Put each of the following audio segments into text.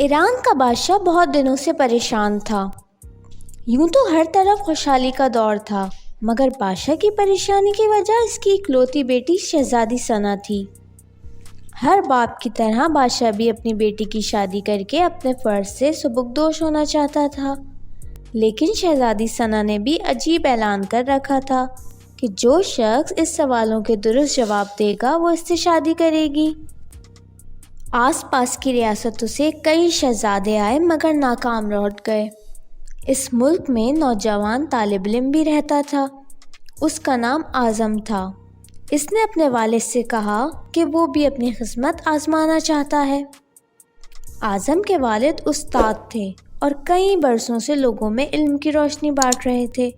ایران کا بادشاہ بہت دنوں سے پریشان تھا۔ یوں تو ہر طرف خوشحالی کا دور تھا، مگر بادشاہ کی پریشانی کی وجہ اس کی اکلوتی بیٹی شہزادی ثنا تھی۔ ہر باپ کی طرح بادشاہ بھی اپنی بیٹی کی شادی کر کے اپنے فرض سے سبکدوش ہونا چاہتا تھا، لیکن شہزادی ثنا نے بھی عجیب اعلان کر رکھا تھا کہ جو شخص اس سوالوں کے درست جواب دے گا وہ اس سے شادی کرے گی۔ آس پاس کی ریاستوں سے کئی شہزادے آئے مگر ناکام لوٹ گئے۔ اس ملک میں نوجوان طالب علم بھی رہتا تھا، اس کا نام اعظم تھا۔ اس نے اپنے والد سے کہا کہ وہ بھی اپنی قسمت آزمانا چاہتا ہے۔ اعظم کے والد استاد تھے اور کئی برسوں سے لوگوں میں علم کی روشنی بانٹ رہے تھے۔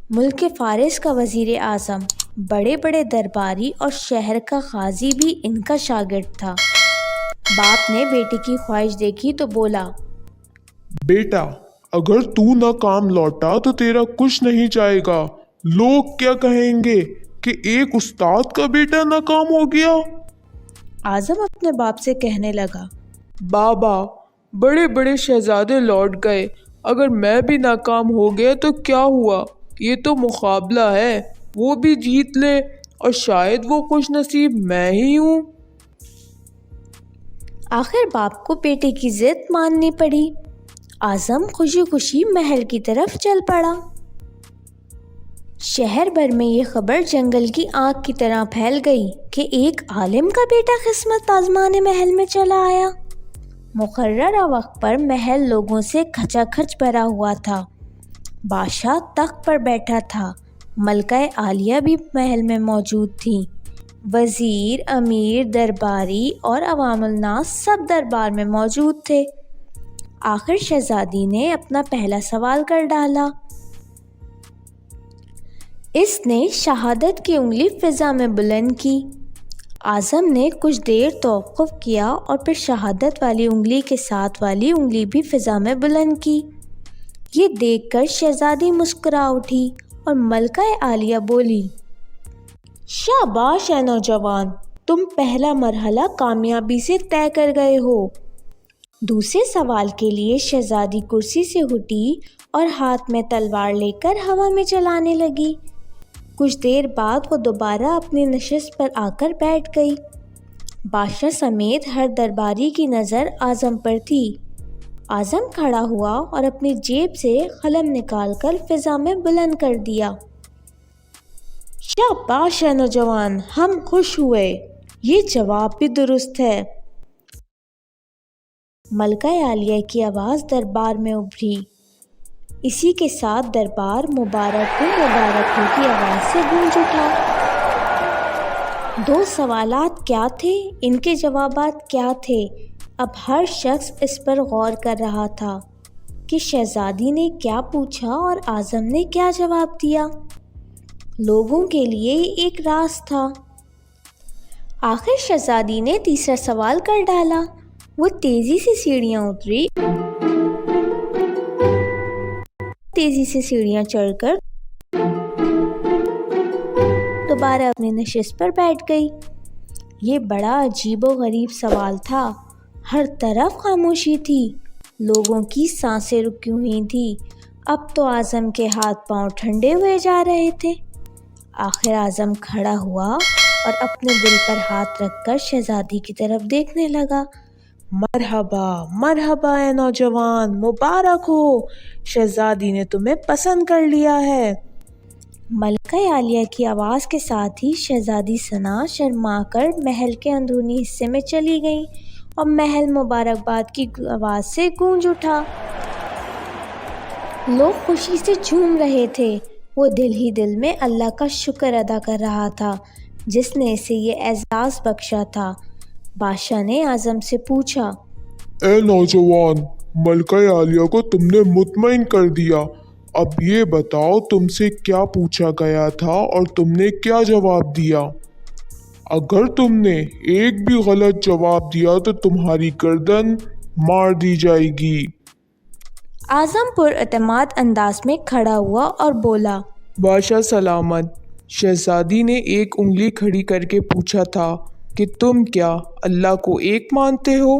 ملک فارس کا وزیر اعظم، بڑے بڑے درباری اور شہر کا قاضی بھی ان کا شاگرد تھا۔ باپ نے بیٹی کی خواہش دیکھی تو بولا، بیٹا اگر تو ناکام لوٹا تو تیرا کچھ نہیں جائے گا۔ لوگ کیا کہیں گے کہ ایک استاد کا بیٹا ناکام ہو گیا؟ اعظم اپنے باپ سے کہنے لگا، بابا بڑے بڑے شہزادے لوٹ گئے، اگر میں بھی ناکام ہو گیا تو کیا ہوا؟ یہ تو مقابلہ ہے، وہ بھی جیت لے اور شاید وہ خوش نصیب میں ہی ہوں۔ آخر باپ کو بیٹے کی ضد ماننی پڑی۔ اعظم خوشی خوشی محل کی طرف چل پڑا۔ شہر بھر میں یہ خبر جنگل کی آگ کی طرح پھیل گئی کہ ایک عالم کا بیٹا قسمت آزمانے محل میں چلا آیا۔ مقررہ وقت پر محل لوگوں سے کھچا کھچ بھرا ہوا تھا۔ بادشاہ تخت پر بیٹھا تھا، ملکہ عالیہ بھی محل میں موجود تھیں۔ وزیر، امیر، درباری اور عوام الناس سب دربار میں موجود تھے۔ آخر شہزادی نے اپنا پہلا سوال کر ڈالا۔ اس نے شہادت کی انگلی فضا میں بلند کی۔ اعظم نے کچھ دیر توقف کیا اور پھر شہادت والی انگلی کے ساتھ والی انگلی بھی فضا میں بلند کی۔ یہ دیکھ کر شہزادی مسکرا اٹھی اور ملکہ عالیہ بولی، شاباش اے نوجوان، تم پہلا مرحلہ کامیابی سے طے کر گئے ہو۔ دوسرے سوال کے لیے شہزادی کرسی سے اٹھی اور ہاتھ میں تلوار لے کر ہوا میں چلانے لگی۔ کچھ دیر بعد وہ دوبارہ اپنی نشست پر آ کر بیٹھ گئی۔ بادشاہ سمیت ہر درباری کی نظر اعظم پر تھی۔ اعظم کھڑا ہوا اور اپنی جیب سے قلم نکال کر فضا میں بلند کر دیا۔ شاباش اے نوجوان، ہم خوش ہوئے، یہ جواب بھی درست ہے۔ ملکہ عالیہ کی آواز دربار میں ابھری۔ اسی کے ساتھ دربار مبارک ہو کی آواز سے گونج اٹھا۔ دو سوالات کیا تھے، ان کے جوابات کیا تھے؟ اب ہر شخص اس پر غور کر رہا تھا کہ شہزادی نے کیا پوچھا اور اعظم نے کیا جواب دیا۔ لوگوں کے لیے ایک راز تھا۔ آخر شہزادی نے تیسرا سوال کر ڈالا۔ وہ تیزی سے سیڑھیاں چڑھ کر دوبارہ اپنی نشست پر بیٹھ گئی۔ یہ بڑا عجیب و غریب سوال تھا۔ ہر طرف خاموشی تھی، لوگوں کی سانسیں رکی ہوئی تھیں۔ اب تو اعظم کے ہاتھ پاؤں ٹھنڈے ہوئے جا رہے تھے۔ آخر اعظم کھڑا ہوا اور اپنے دل پر ہاتھ رکھ کر شہزادی کی طرف دیکھنے لگا۔ مرحبا مرحبا اے نوجوان، مبارک ہو، شہزادی نے تمہیں پسند کر لیا ہے۔ ملکہ عالیہ کی آواز کے ساتھ ہی شہزادی ثنا شرما کر محل کے اندرونی حصے میں چلی گئی اور محل مبارکباد کی آواز سے گونج اٹھا۔ لوگ خوشی سے جھوم رہے تھے۔ وہ دل ہی دل میں اللہ کا شکر ادا کر رہا تھا جس نے اسے یہ اعزاز بخشا تھا۔ بادشاہ نے اعظم سے پوچھا، اے نوجوان، ملکہ عالیہ کو تم نے مطمئن کر دیا۔ اب یہ بتاؤ تم سے کیا پوچھا گیا تھا اور تم نے کیا جواب دیا؟ اگر تم نے ایک بھی غلط جواب دیا تو تمہاری گردن مار دی جائے گی۔ اعظم پر اعتماد انداز میں کھڑا ہوا اور بولا، بادشاہ سلامت، شہزادی نے ایک انگلی کھڑی کر کے پوچھا تھا کہ تم کیا اللہ کو ایک مانتے ہو؟